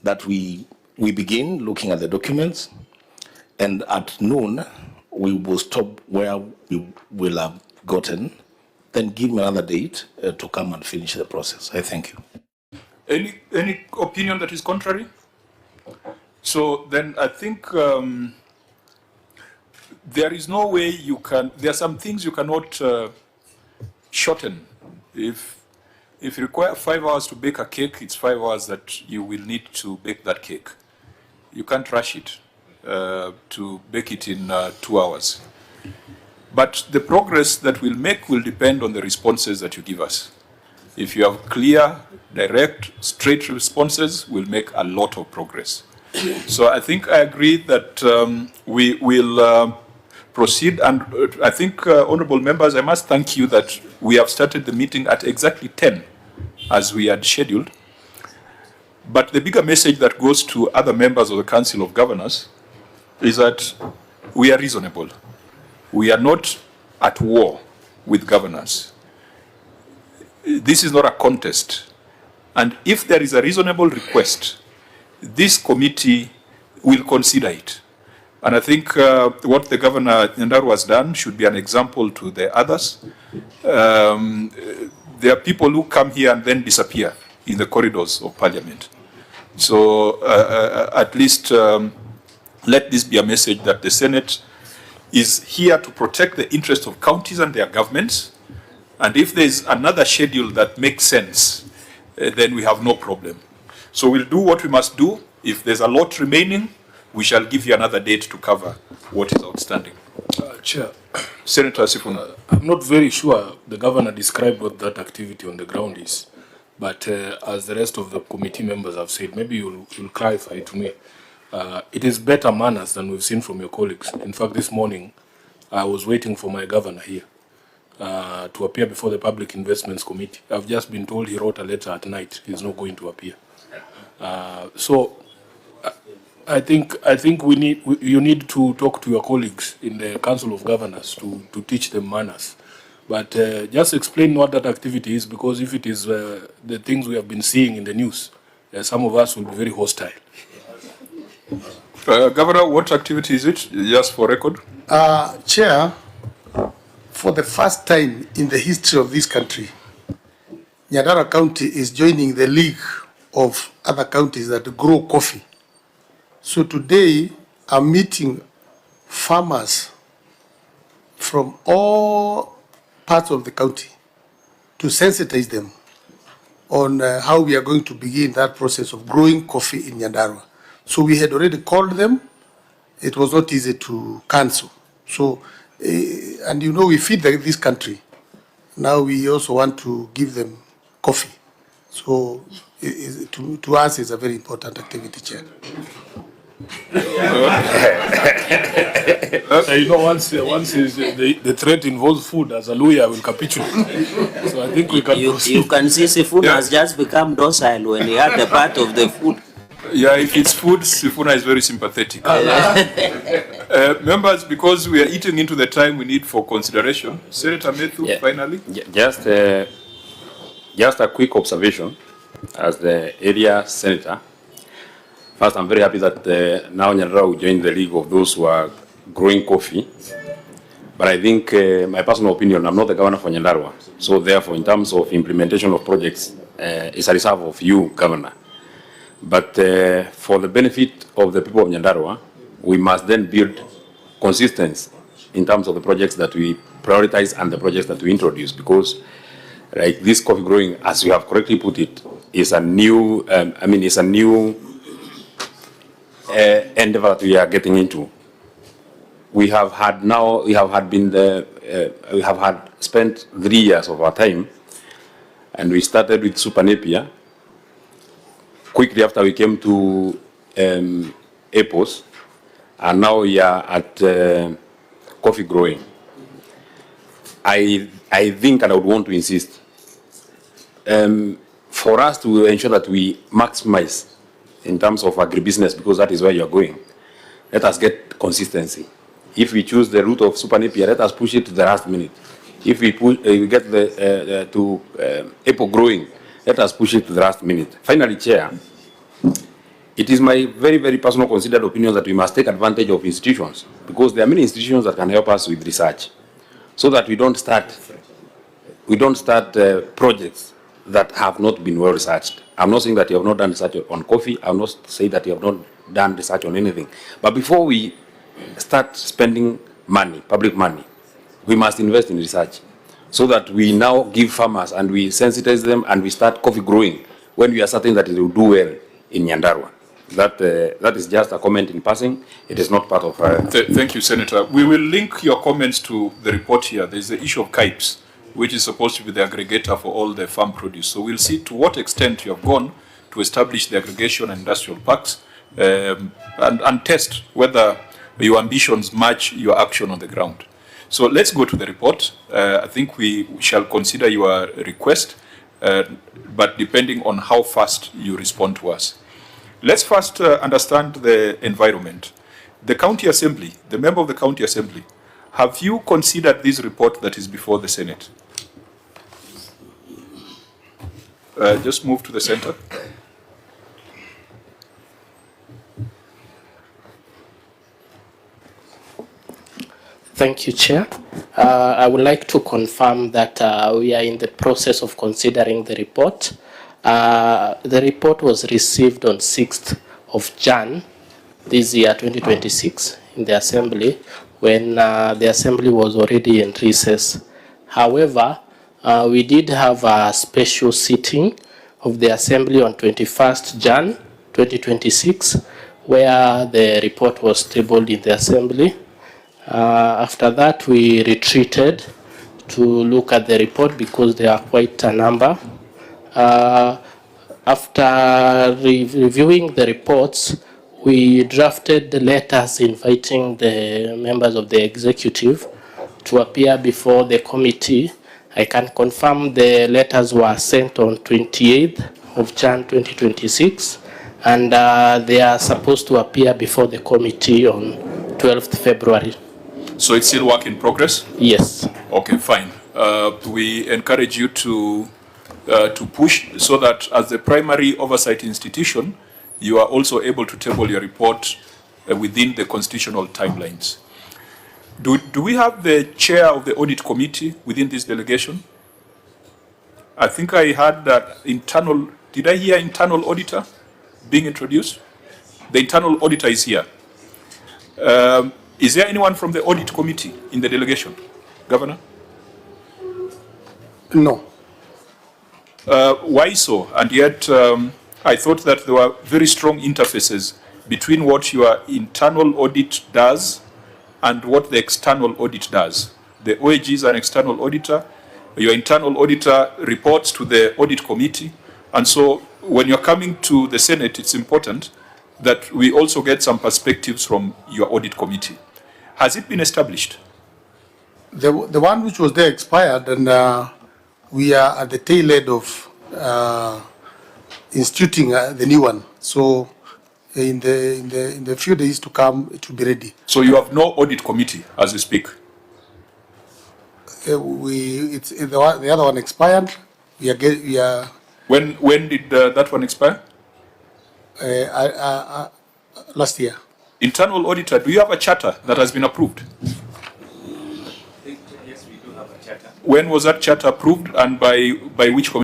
that we begin looking at the documents, and at noon, we will stop where we will have gotten, then give me another date to come and finish the process. I thank you. Any opinion that is contrary? So then I think there is no way you can, there are some things you cannot shorten. If you require 5 hours to bake a cake, it's 5 hours that you will need to bake that cake. You can't rush it to bake it in 2 hours. But the progress that we'll make will depend on the responses that you give us. If you have clear, direct, straight responses, we'll make a lot of progress. So I think I agree that we will proceed, and I think, honorable members, I must thank you that we have started the meeting at exactly 10, as we had scheduled. But the bigger message that goes to other members of the Council of Governors is that we are reasonable. We are not at war with governors. This is not a contest. And if there is a reasonable request, this committee will consider it. And I think what the Governor Nyandarua has done should be an example to the others. There are people who come here and then disappear in the corridors of Parliament. So at least let this be a message that the Senate is here to protect the interests of counties and their governments. And if there is another schedule that makes sense, then we have no problem. So we'll do what we must do. If there's a lot remaining, we shall give you another date to cover what is outstanding. Chair. Senator Sifuna. I'm not very sure the governor described what that activity on the ground is, but as the rest of the committee members have said, maybe you'll clarify to me. It is better manners than we've seen from your colleagues. In fact, this morning, I was waiting for my governor here to appear before the Public Investments Committee. I've just been told he wrote a letter at night. He's not going to appear. So I think you need to talk to your colleagues in the Council of Governors to teach them manners. But just explain what that activity is, because if it is the things we have been seeing in the news, some of us will be very hostile. Governor, what activity is it? Just for record. Chair, for the first time in the history of this country, Nyandarua County is joining the league of other counties that grow coffee. So today, I'm meeting farmers from all parts of the county to sensitize them on how we are going to begin that process of growing coffee in Nyandarua. So we had already called them. It was not easy to cancel. So, and you know, we feed this country. Now we also want to give them coffee. So to us, it's a very important activity, Chair. You know, once the threat involves food, as a lawyer, I will capitulate. So I think we can proceed. You can see Sifuna has just become docile when he had the part of the food. Yeah, if it's food, Sifuna is very sympathetic. Members, because we are eating into the time we need for consideration, Senator Methu, finally. Just a quick observation as the area senator. First, I'm very happy that now Nyandarua will join the league of those who are growing coffee. But I think, my personal opinion, I'm not the governor for Nyandarua. So therefore, in terms of implementation of projects, it's a reserve of you, governor. But for the benefit of the people of Nyandarua, we must then build consistency in terms of the projects that we prioritize and the projects that we introduce. Because like this coffee growing, as you have correctly put it, is a new, it's a new endeavor that we are getting into. We have spent 3 years of our time, and we started with Super Napier. Quickly after we came to apples, and now we are at coffee growing. I think, and I would want to insist, for us to ensure that we maximize in terms of agribusiness, because that is where you are going, let us get consistency. If we choose the route of Super Napier, let us push it to the last minute. If we get apple growing, let us push it to the last minute. Finally, Chair, it is my very, very personal considered opinion that we must take advantage of institutions, because there are many institutions that can help us with research, so that we don't start projects that have not been well researched. I'm not saying that you have not done research on coffee. I'm not saying that you have not done research on anything. But before we start spending money, public money, we must invest in research, so that we now give farmers and we sensitize them and we start coffee growing when we are certain that it will do well in Nyandarua. That is just a comment in passing. It is not part of... Thank you, Senator. We will link your comments to the report here. There's the issue of KIPES, which is supposed to be the aggregator for all the farm produce. So we'll see to what extent you have gone to establish the aggregation and industrial parks and test whether your ambitions match your action on the ground. So let's go to the report. I think we shall consider your request, but depending on how fast you respond to us. Let's first understand the environment. The County Assembly, the member of the County Assembly, have you considered this report that is before the Senate? Just move to the center. Thank you, Chair. I would like to confirm that we are in the process of considering the report. The report was received on 6th of Jan this year, 2026, in the Assembly, when the Assembly was already in recess. However, we did have a special sitting of the Assembly on 21st Jan 2026, where the report was tabled in the Assembly. After that, we retreated to look at the report because there are quite a number. After reviewing the reports, we drafted the letters inviting the members of the executive to appear before the committee. I can confirm the letters were sent on 28th of Jan 2026, and they are supposed to appear before the committee on 12th February. So it's still work in progress? Yes. Okay, fine. We encourage you to push so that as the primary oversight institution, you are also able to table your report within the constitutional timelines. Do we have the chair of the audit committee within this delegation? I think I heard that internal, did I hear internal auditor being introduced? The internal auditor is here. Is there anyone from the audit committee in the delegation? Governor? No. Why so? And yet, I thought that there were very strong interfaces between what your internal audit does and what the external audit does. The OAG is an external auditor. Your internal auditor reports to the audit committee. And so when you're coming to the Senate, it's important that we also get some perspectives from your audit committee. Has it been established? The one which was there expired, and we are at the tail end of instituting the new one. So in the few days to come, it will be ready. So you have no audit committee as you speak? The other one expired. We are. When did that one expire? Last year. Internal auditor, do you have a charter that has been approved? Yes, we do have a charter. When was that charter approved and by which committee?